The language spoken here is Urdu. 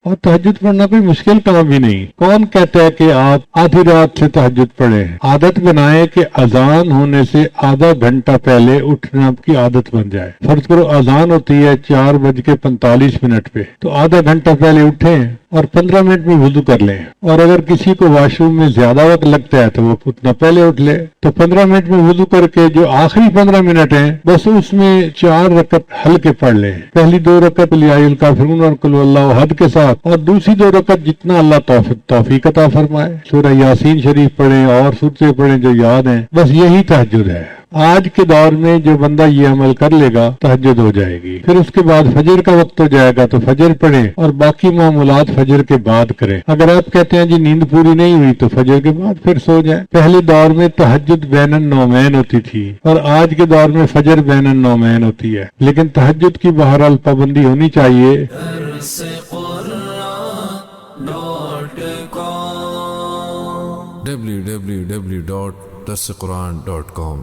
اور تہجد پڑھنا کوئی مشکل کام بھی نہیں. کون کہتا ہے کہ آپ آدھی رات سے تہجد پڑھیں؟ عادت بنائیں کہ اذان ہونے سے آدھا گھنٹہ پہلے اٹھنا کی عادت بن جائے. فرض کرو اذان ہوتی ہے 4:45 پہ، تو آدھا گھنٹہ پہلے اٹھیں اور 15 منٹ میں وضو کر لیں. اور اگر کسی کو واش روم میں زیادہ وقت لگتا ہے تو وہ اتنا پہلے اٹھ لے. تو 15 منٹ میں وضو کر کے جو آخری 15 منٹ ہیں بس اس میں 4 رکعت ہلکے پڑھ لیں. پہلی 2 رکعت قل یا ایھا الکافرون اور قل واللہ احد کے ساتھ، اور دوسری 2 رکعت جتنا اللہ توفیق عطا فرمائے. سورہ یاسین شریف پڑھیں اور سورتیں پڑھیں جو یاد ہیں. بس یہی تہجد ہے. آج کے دور میں جو بندہ یہ عمل کر لے گا تہجد ہو جائے گی. پھر اس کے بعد فجر کا وقت ہو جائے گا تو فجر پڑھیں اور باقی معمولات فجر کے بعد کریں. اگر آپ کہتے ہیں جی نیند پوری نہیں ہوئی تو فجر کے بعد پھر سو جائیں. پہلے دور میں تہجد بین النومین ہوتی تھی اور آج کے دور میں فجر بین النومین ہوتی ہے. لیکن تہجد کی بہرحال پابندی ہونی چاہیے. www.darsequran.com